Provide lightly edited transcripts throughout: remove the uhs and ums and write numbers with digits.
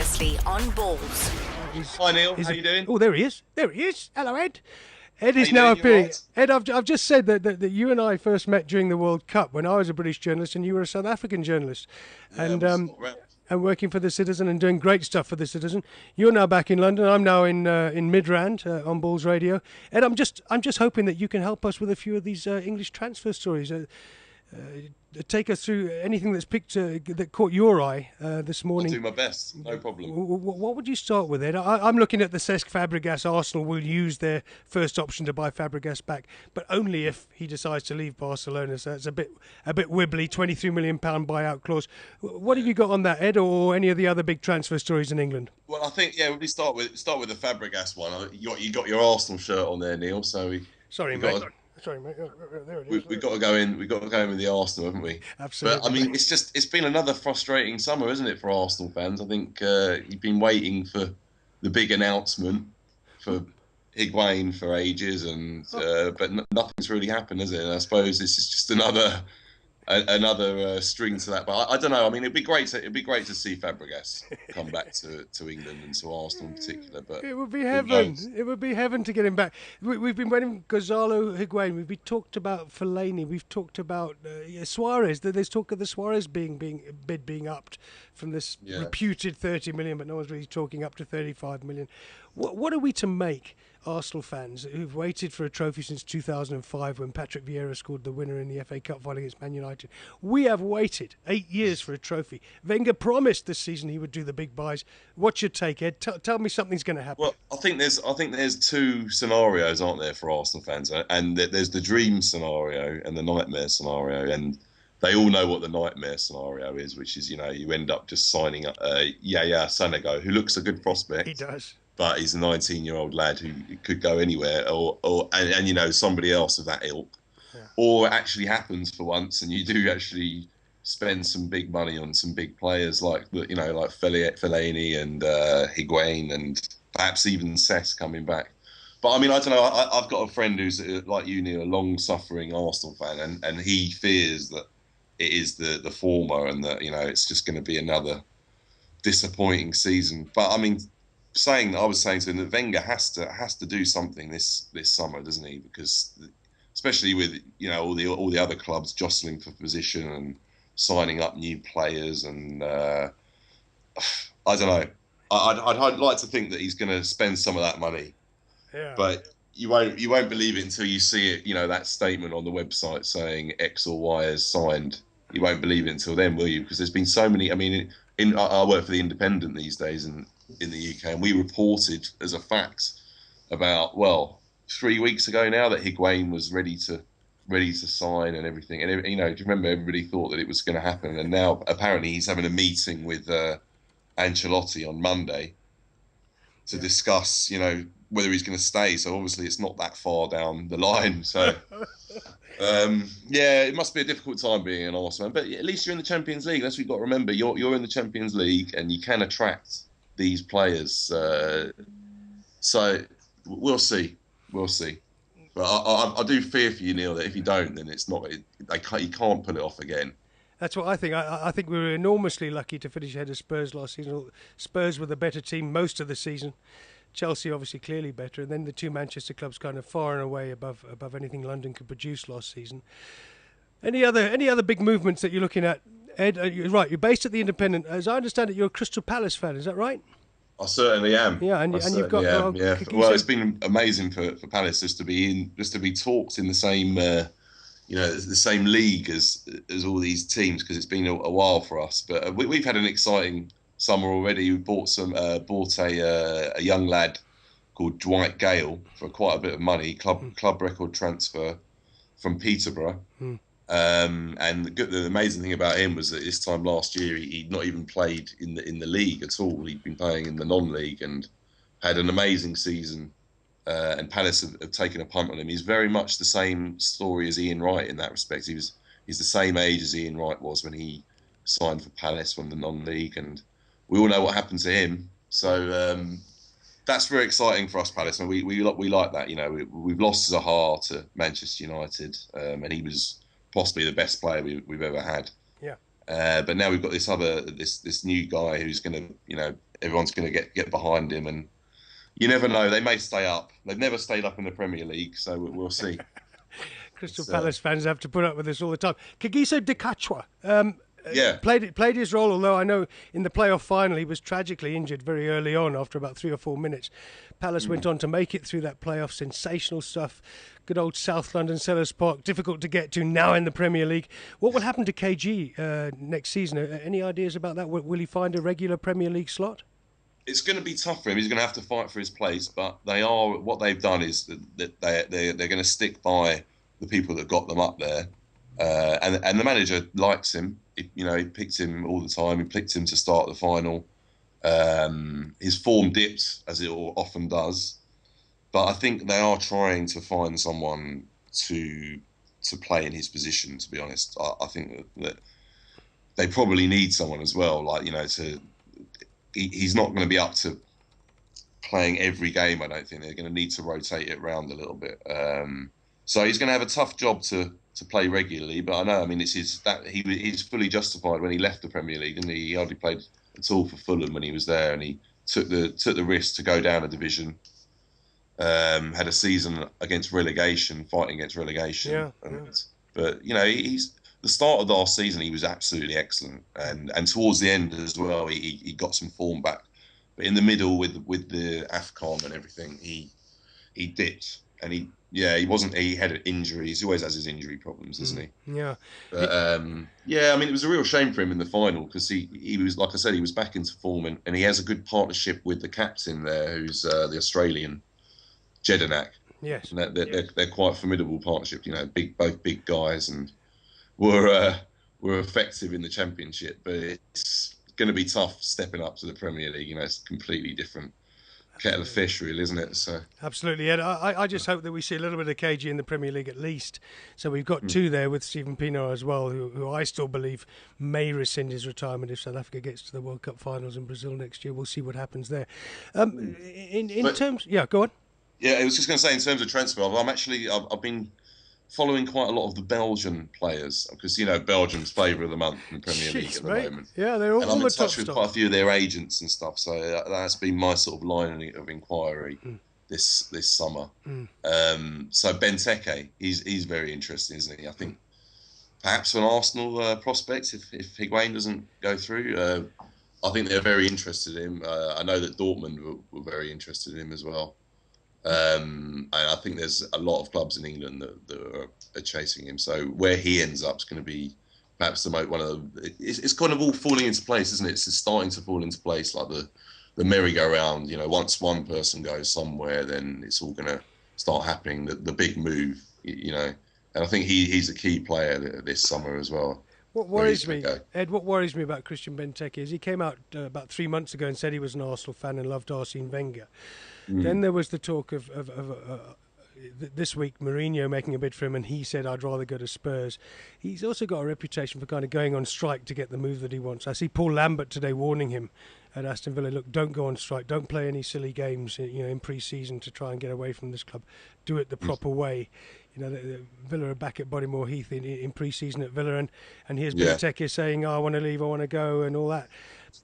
Previously on Balls. Hi Neil, how you doing? Oh, there he is. There he is. Hello, Ed. Ed is you now doing? You appearing. right? Ed, I've just said that you and I first met during the World Cup when I was a British journalist and you were a South African journalist, Yeah, and we spot round. and working for the Citizen and doing great stuff for the Citizen. You're now back in London. I'm now in Midrand on Balls Radio. Ed, I'm just hoping that you can help us with a few of these English transfer stories. Take us through anything that's picked that caught your eye this I'll morning. do my best, no problem. What would you start with, Ed? I'm looking at the Cesc Fabregas. Arsenal will use their first option to buy Fabregas back, but only if he decides to leave Barcelona. So it's a bit wibbly. £23 million buyout clause. What have you got on that, Ed, or any of the other big transfer stories in England? Well, I think we start with the Fabregas one. You got your Arsenal shirt on there, Neil. So Sorry, mate. Sorry, mate. There it is. We've got to go in. We've got to go in with the Arsenal, haven't we? Absolutely. But I mean, it's been another frustrating summer, isn't it, for Arsenal fans? I think you've been waiting for the big announcement for Higuain for ages, and but nothing's really happened, has it? And I suppose this is just another string to that. But I don't know. I mean, it'd be great to see Fabregas come back to England and to Arsenal in particular. But it would be heaven. It would be heaven to get him back. We've been waiting for Gonzalo Higuain. We've talked about Fellaini. We've talked about Suarez. There's talk of the Suarez bid being upped from this reputed 30 million, but no one's really talking up to 35 million. What are we to make, Arsenal fans who've waited for a trophy since 2005 when Patrick Vieira scored the winner in the FA Cup final against Man United? We have waited 8 years for a trophy. Wenger promised this season he would do the big buys. What's your take, Ed? Tell me something's going to happen. Well, I think there's two scenarios, aren't there, for Arsenal fans? And there's the dream scenario and the nightmare scenario. And they all know what the nightmare scenario is, which is, you end up just signing up Yaya Sanego, who looks a good prospect. He does. But he's a 19-year-old lad who could go anywhere, or somebody else of that ilk. Yeah. Or it actually happens for once, and you do actually spend some big money on some big players like Fellaini and Higuain, and perhaps even Cesc coming back. But I mean, I don't know. I've got a friend who's like you, Neil, a long-suffering Arsenal fan, and he fears that it is the former, and that it's just going to be another disappointing season. But I mean, I was saying to him that Wenger has to do something this summer, doesn't he? Because especially with all the other clubs jostling for position and signing up new players, and I don't know. I'd like to think that he's going to spend some of that money, but you won't believe it until you see it. That statement on the website saying X or Y is signed. You won't believe it until then, will you? Because there's been so many. I mean, I work for the Independent these days, and in the UK, and we reported as a fact about 3 weeks ago now that Higuain was ready to sign and everything. And do you remember everybody thought that it was going to happen, and now apparently he's having a meeting with Ancelotti on Monday to discuss whether he's going to stay. So obviously it's not that far down the line. So it must be a difficult time being an Arsenal fan, but at least you're in the Champions League. That's what you've got to remember. You're in the Champions League, and you can attract these players. So we'll see. But I do fear for you, Neil, that if you don't, then it's not. You can't pull it off again. That's what I think. I think we were enormously lucky to finish ahead of Spurs last season. Spurs were the better team most of the season. Chelsea obviously clearly better, and then the two Manchester clubs kind of far and away above anything London could produce last season. Any other big movements that you're looking at, Ed? You're right. You're based at the Independent. As I understand it, you're a Crystal Palace fan. Is that right? I certainly am. Yeah, and you've got. Well, it's been amazing for Palace just to be talked in the same the same league as all these teams, because it's been a while for us. But we've had an exciting summer already. We bought a young lad called Dwight Gale for quite a bit of money, club record transfer from Peterborough. And the amazing thing about him was that this time last year he'd not even played in the league at all. He'd been playing in the non-league and had an amazing season. And Palace have taken a punt on him. He's very much the same story as Ian Wright in that respect. He's the same age as Ian Wright was when he signed for Palace from the non-league, and we all know what happened to him. So that's very exciting for us, Palace, and we like that. We've lost Zaha to Manchester United, and he was possibly the best player we've ever had. Yeah. But now we've got this new guy who's going to, everyone's going to get behind him, and you never know. They may stay up. They've never stayed up in the Premier League, so we'll see. Crystal It's, Palace fans have to put up with this all the time. Kagiso Dekachwa yeah, played his role, although I know in the playoff final he was tragically injured very early on after about 3 or 4 minutes. Palace went on to make it through that playoff. Sensational stuff. Good old South London Sellers Park, difficult to get to now in the Premier League. What will happen to KG next season? Any ideas about that? Will he find a regular Premier League slot? it's going to be tough for him. He's going to have to fight for his place, but what they've done is that they're going to stick by the people that got them up there, and the manager likes him. He picked him all the time. He picked him to start the final. His form dipped as it often does, but I think they are trying to find someone to play in his position. To be honest, I think that they probably need someone as well. Like he's not going to be up to playing every game. I don't think they're going to need to rotate it around a little bit. So he's going to have a tough job to play regularly. But I know, I mean, he's fully justified when he left the Premier League, and he hardly played at all for Fulham when he was there, and he took the risk to go down a division. Had a season against relegation, fighting against relegation. Yeah. But he's the start of last season. He was absolutely excellent, and towards the end as well, he got some form back. But in the middle with the AFCON and everything, he dipped, and he wasn't. He had injuries. He always has his injury problems, doesn't he? Yeah. But I mean, it was a real shame for him in the final because he was, like I said, he was back into form, and he has a good partnership with the captain there, who's the Australian Jedinak. Yes. And they're quite a formidable partnership. Both big guys, and were effective in the Championship. But it's going to be tough stepping up to the Premier League. It's a completely different kettle of fish, really, isn't it? So absolutely, Ed. I just hope that we see a little bit of KG in the Premier League at least. So we've got two there with Stephen Pienaar as well, who I still believe may rescind his retirement if South Africa gets to the World Cup finals in Brazil next year. We'll see what happens there. Go on. Yeah, I was just going to say, in terms of transfer, I've been following quite a lot of the Belgian players because Belgium's flavour of the month in the Premier League at the moment. Yeah, they're all and I'm the in top touch with stuff. quite a few of their agents and stuff. So that's been my sort of line of inquiry this summer. So Benteke, he's very interesting, isn't he? I think perhaps an Arsenal prospect if Higuain doesn't go through. I think they're very interested in him. I know that Dortmund were very interested in him as well. And I think there's a lot of clubs in England that are chasing him. So where he ends up is going to be perhaps one of the. It's kind of all falling into place, isn't it? It's starting to fall into place, like the merry-go-round. Once one person goes somewhere, then it's all going to start happening. The big move, And I think he's a key player this summer as well. What worries me, Ed, what worries me about Christian Benteke is he came out about 3 months ago and said he was an Arsenal fan and loved Arsene Wenger. Then there was the talk of this week Mourinho making a bid for him, and he said, I'd rather go to Spurs. He's also got a reputation for kind of going on strike to get the move that he wants. I see Paul Lambert today warning him at Aston Villa, look, don't go on strike, don't play any silly games in pre-season to try and get away from this club. Do it the proper way. The Villa are back at Bodymore Heath in pre-season at Villa, and here's Benteke saying, I want to leave, I want to go, and all that.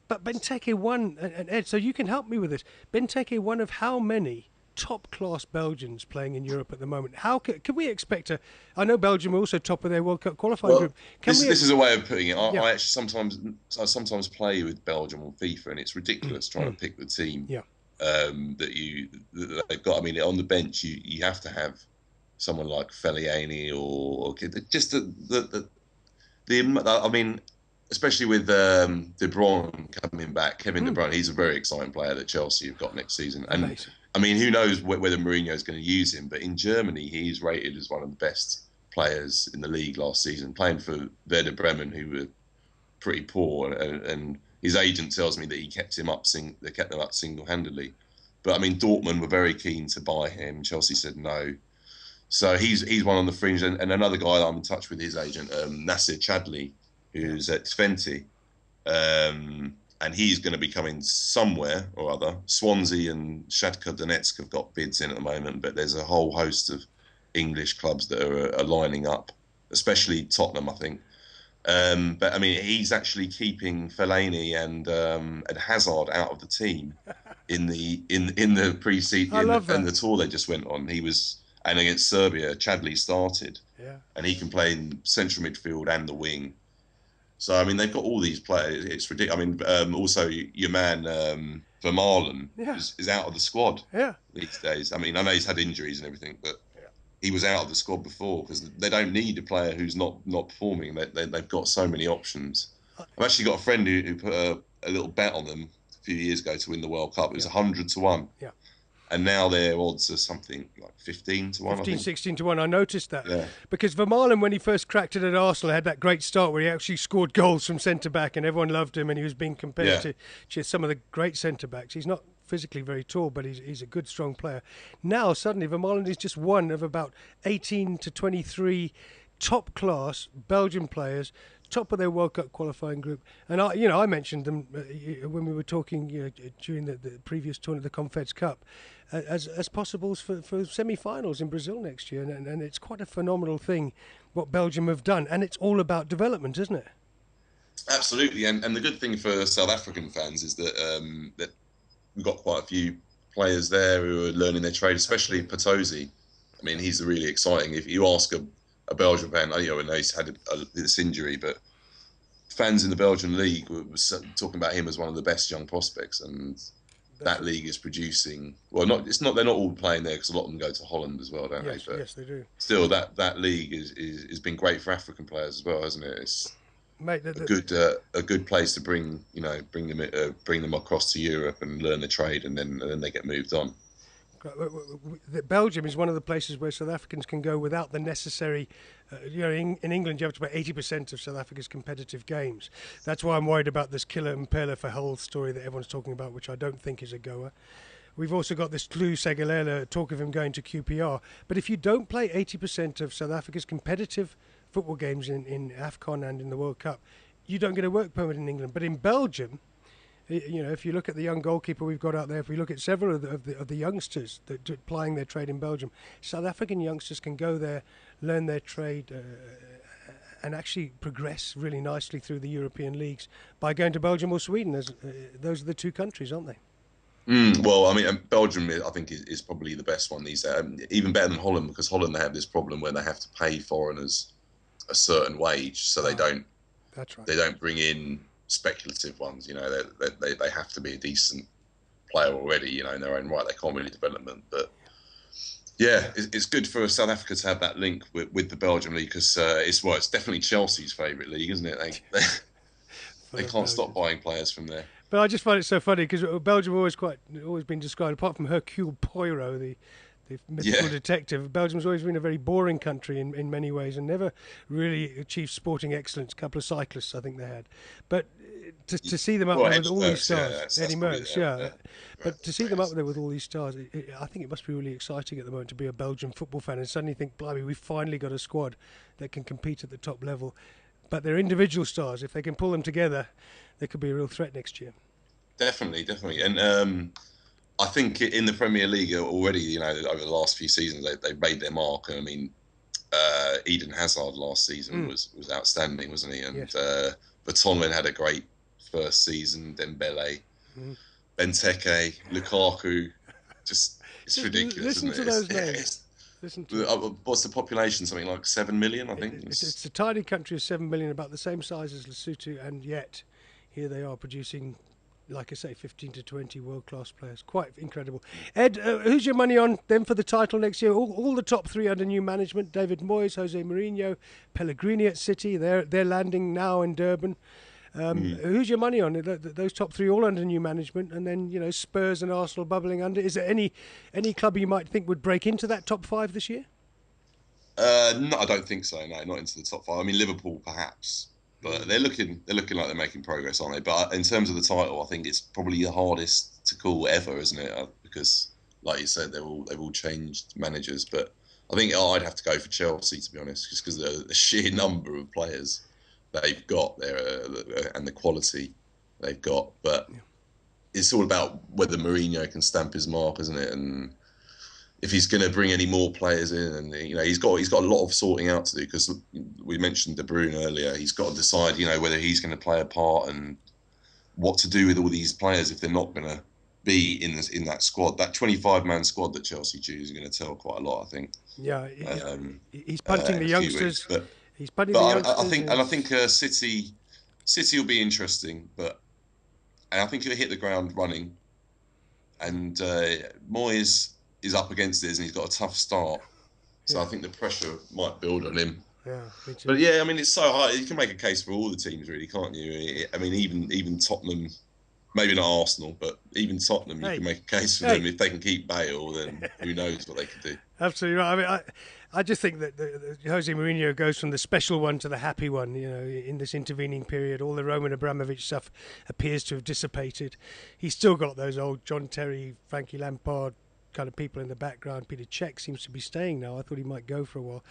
But Benteke won, and Ed, so you can help me with this. Benteke, one of how many top-class Belgians playing in Europe at the moment? How can we expect I know Belgium are also top of their World Cup qualifying group. This is a way of putting it. I actually sometimes play with Belgium on FIFA, and it's ridiculous trying to pick the team that they've got. I mean, on the bench, you have to have someone like Fellaini or just I mean, especially with De Bruyne coming back, Kevin De Bruyne, he's a very exciting player that Chelsea have got next season. And amazing. I mean, who knows whether Mourinho is going to use him, but in Germany, he's rated as one of the best players in the league last season, playing for Werder Bremen, who were pretty poor, and his agent tells me that he kept them up single-handedly. But I mean, Dortmund were very keen to buy him. Chelsea said no. So he's one on the fringe, and another guy that I'm in touch with, his agent, Nasser Chadli, who's at Twente, and he's going to be coming somewhere or other. Swansea and Shakhtar Donetsk have got bids in at the moment, but there's a whole host of English clubs that are lining up, especially Tottenham, I think. But I mean, he's actually keeping Fellaini and Hazard out of the team in the I pre-season love in that. the tour they just went on. He was and against Serbia, Chadley started, Yeah. and he can play in central midfield and the wing. So I mean, they've got all these players. It's ridiculous. I mean, also your man Vermaelen Yeah. is out of the squad Yeah. these days. I mean, I know he's had injuries and everything, but Yeah. he was out of the squad before because they don't need a player who's not performing. They've got so many options. I've actually got a friend who put a little bet on them a few years ago to win the World Cup. It was Yeah. 100 to 1, Yeah. and now their odds are something like 15 to 1, I 15, think. 16 to 1. I noticed that. Yeah, Because Vermaelen, when he first cracked it at Arsenal, had that great start where he actually scored goals from centre back and everyone loved him and he was being compared yeah. to some of the great centre backs. He's not physically very tall, but he's a good, strong player. Now, suddenly, Vermaelen is just one of about 18 to 23 top class Belgian players, top of their World Cup qualifying group. And I mentioned them when we were talking, during the previous tournament, the Confeds Cup, as possibles for semi-finals in Brazil next year. And it's quite a phenomenal thing what Belgium have done, and it's all about development, isn't it? Absolutely. And the good thing for South African fans is that we've got quite a few players there who are learning their trade, especially Patosi. I mean, he's really exciting. If you ask a Belgian fan, I know he's had this injury, but fans in the Belgian league were talking about him as one of the best young prospects, and That's that it. league is producing. Well, not it's not they're not all playing there because a lot of them go to Holland as well, don't they? Yes, But yes, they do. still, that league is been great for African players as well, hasn't it? It's Mate, a good place to bring them across to Europe and learn the trade, and then they get moved on. Belgium is one of the places where South Africans can go without the necessary. In England, you have to play 80% of South Africa's competitive games. That's why I'm worried about this Killer and Pele for Hull story that everyone's talking about, which I don't think is a goer. We've also got this Klu Segalela talk of him going to QPR. But if you don't play 80% of South Africa's competitive football games in AFCON and in the World Cup, you don't get a work permit in England. But in Belgium, if you look at the young goalkeeper we've got out there, if we look at several of the youngsters that are plying their trade in Belgium, South African youngsters can go there, learn their trade, and actually progress really nicely through the European leagues by going to Belgium or Sweden. Those are the two countries, aren't they? Well, I mean, Belgium, I think, is probably the best one these days. Even better than Holland, because Holland they have this problem where they have to pay foreigners a certain wage, so That's right. they don't bring in speculative ones. They have to be a decent player already. In their own right, they can't really develop them. But yeah, it's good for South Africa to have that link with the Belgium league because it's definitely Chelsea's favourite league, isn't it? They For can't stop Belgians. buying players from there. But I just find it so funny because Belgium always been described, apart from Hercule Poirot, the mythical Yeah, detective. Belgium's always been a very boring country in many ways and never really achieved sporting excellence. A couple of cyclists, I think they had, but to see them up well, there with Eddie all these Merckx, yeah, stars, that's Eddie probably Merckx, yeah. their But to see them up greatest. there with all these stars, I think it must be really exciting at the moment to be a Belgian football fan and suddenly think, blimey, we've finally got a squad that can compete at the top level. But they're individual stars. If they can pull them together, they could be a real threat next year. Definitely, and I think in the Premier League already, over the last few seasons, they've made their mark. I mean, Eden Hazard last season Mm, was outstanding, wasn't he? And yes. Vertonghen had a great first season. Dembele, Mm. Benteke, Lukaku, just it's Just ridiculous, isn't listen to it? those names. Listen to it. What's the population? Something like 7 million, I think. It's a tiny country of 7 million, about the same size as Lesotho, and yet here they are producing, like I say, 15 to 20 world class players. Quite incredible. Ed, who's your money on them for the title next year? All the top three under new management: David Moyes, Jose Mourinho, Pellegrini at City. They're landing now in Durban. Mm. Who's your money on? Those top three all under new management, and then Spurs and Arsenal bubbling under. Is there any club you might think would break into that top five this year? No, I don't think so. No, not into the top five. I mean, Liverpool perhaps, but they're looking like they're making progress, aren't they? But in terms of the title, I think it's probably the hardest to call ever, isn't it? Because, like you said, they've all changed managers. But I think I'd have to go for Chelsea, to be honest, just because of the sheer number of players they've got there and the quality they've got. But it's all about whether Mourinho can stamp his mark, isn't it? And if he's going to bring any more players in, and he's got a lot of sorting out to do, because we mentioned De Bruyne earlier. He's got to decide whether he's going to play a part and what to do with all these players if they're not going to be in that squad. That 25-man squad that Chelsea choose is going to tell quite a lot, I think. Yeah, he's punting the youngsters. He's punting the youngsters. I think City will be interesting, and I think he'll hit the ground running. And Moyes is up against this, and he's got a tough start. So I think the pressure might build on him. Yeah, me too. But yeah, I mean, it's so hard. You can make a case for all the teams, really, can't you? I mean, even Tottenham, maybe not Arsenal, but even Tottenham, you can make a case for them. If they can keep Bale, then who knows what they could do. Absolutely right. I mean, I just think that Jose Mourinho goes from the special one to the happy one. In this intervening period, all the Roman Abramovich stuff appears to have dissipated. He's still got those old John Terry, Frankie Lampard kind of people in the background. Peter Cech seems to be staying now. I thought he might go for a while.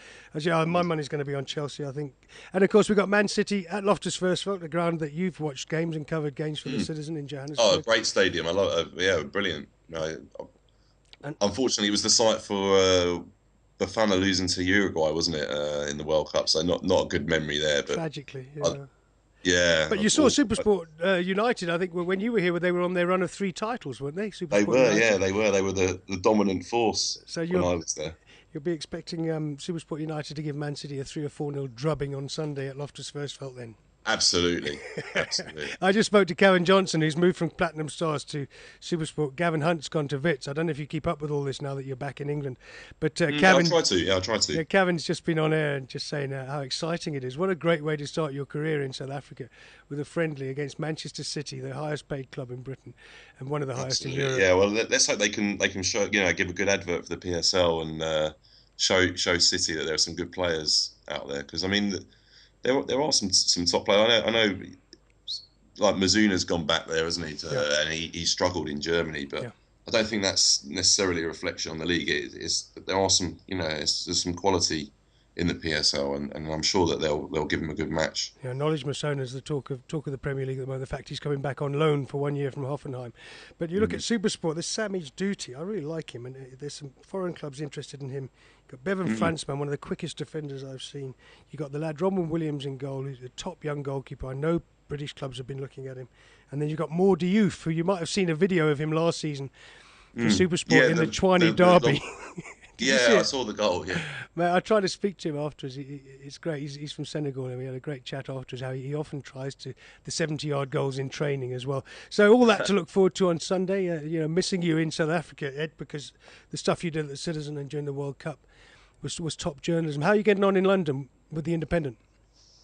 My money's going to be on Chelsea, I think. And of course, we've got Man City at Loftus Versfeld, the ground that you've watched games and covered games for the Citizen in Johannesburg. Oh, a great stadium. I love it. Yeah, brilliant. Unfortunately, it was the site for Bafana losing to Uruguay, wasn't it, in the World Cup? So not a good memory there. But tragically, yeah. But you saw SuperSport United, I think, when you were here, they were on their run of 3 titles, weren't they? They were, yeah, they were. They were the dominant force when I was there. You'll be expecting SuperSport United to give Man City a 3 or 4-0 drubbing on Sunday at Loftus Versfeld then. Absolutely. I just spoke to Gavin Johnson, who's moved from Platinum Stars to SuperSport. Gavin Hunt's gone to Wits. I don't know if you keep up with all this now that you're back in England, but Gavin, I'll try to. Yeah, Gavin's just been on air and just saying how exciting it is. What a great way to start your career in South Africa, with a friendly against Manchester City, the highest paid club in Britain and one of the highest in Europe. Yeah, well, let's hope they can show, give a good advert for the PSL and show City that there are some good players out there, because I mean. There are some top players. I know, like Mizuna's gone back there, hasn't he? And he struggled in Germany, but I don't think that's necessarily a reflection on the league. There are some, there's some quality in the PSL, and I'm sure that they'll give him a good match. Yeah, Knowledge Massona's the talk of the Premier League at the moment. The fact he's coming back on loan for 1 year from Hoffenheim. But you look at SuperSport. There's Samij Duty. I really like him, and there's some foreign clubs interested in him. You've got Bevan Fransman, one of the quickest defenders I've seen. You've got the lad Ronwen Williams in goal, who's a top young goalkeeper. I know British clubs have been looking at him. And then you've got Moore Diouf, who you might have seen a video of him last season for SuperSport in the Chwani derby. I saw the goal, yeah. Man, I tried to speak to him afterwards. It's great. He's from Senegal, and we had a great chat afterwards, how he often tries the 70-yard goals in training as well. So all that to look forward to on Sunday. Missing you in South Africa, Ed, because the stuff you did at the Citizen and during the World Cup was top journalism. How are you getting on in London with the Independent?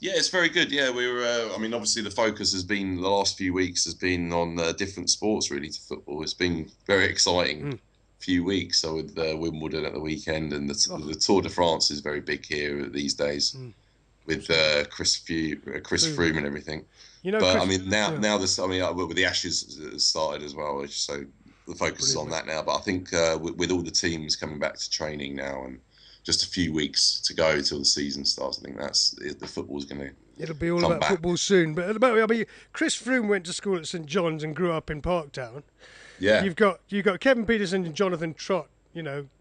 Yeah, it's very good. Yeah, we were. Obviously, the focus has been the last few weeks has been on different sports really to football. It's been very exciting. Few weeks. So with Wimbledon at the weekend, and the Tour de France is very big here these days, with Chris Froome and everything. But now this, with the Ashes has started as well, so the focus is on that now. But I think with all the teams coming back to training now and just a few weeks to go till the season starts, I think the football's going to. It'll be all about football soon. But at the moment, Chris Froome went to school at St John's and grew up in Parktown. Yeah, you've got Kevin Peterson and Jonathan Trott,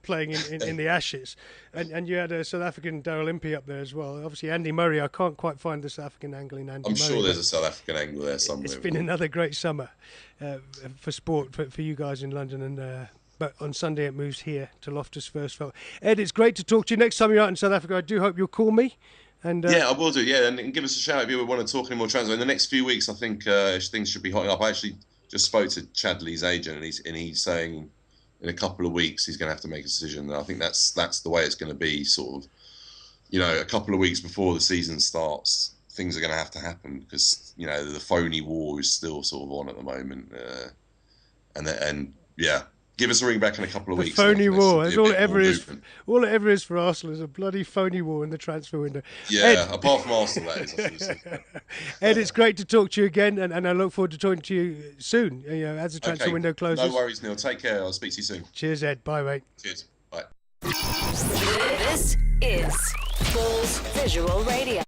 playing in the Ashes, and you had a South African Daryl Impey up there as well. Obviously, Andy Murray. I can't quite find the South African angle in Andy Murray. I'm sure there's a South African angle there somewhere. It's been another great summer for sport for you guys in London, and but on Sunday it moves here to Loftus Versfeld. Ed, it's great to talk to you. Next time you're out in South Africa, I do hope you'll call me. And yeah, I will do. Yeah, and give us a shout if you ever want to talk any more transfer. In the next few weeks, I think things should be hotting up. I actually just spoke to Chadley's agent, and he's saying in a couple of weeks he's going to have to make a decision. And I think that's the way it's going to be. Sort of, a couple of weeks before the season starts, things are going to have to happen because the phony war is still sort of on at the moment. And yeah. Give us a ring back in a couple of weeks. Phony war. That's all it ever is. All it ever is for Arsenal is a bloody phony war in the transfer window. Yeah, Ed, apart from Arsenal, that is. Ed, it's great to talk to you again, and I look forward to talking to you soon. As the transfer window closes. No worries, Neil. Take care. I'll speak to you soon. Cheers, Ed. Bye, mate. Cheers. Bye. This is Bulls Visual Radio.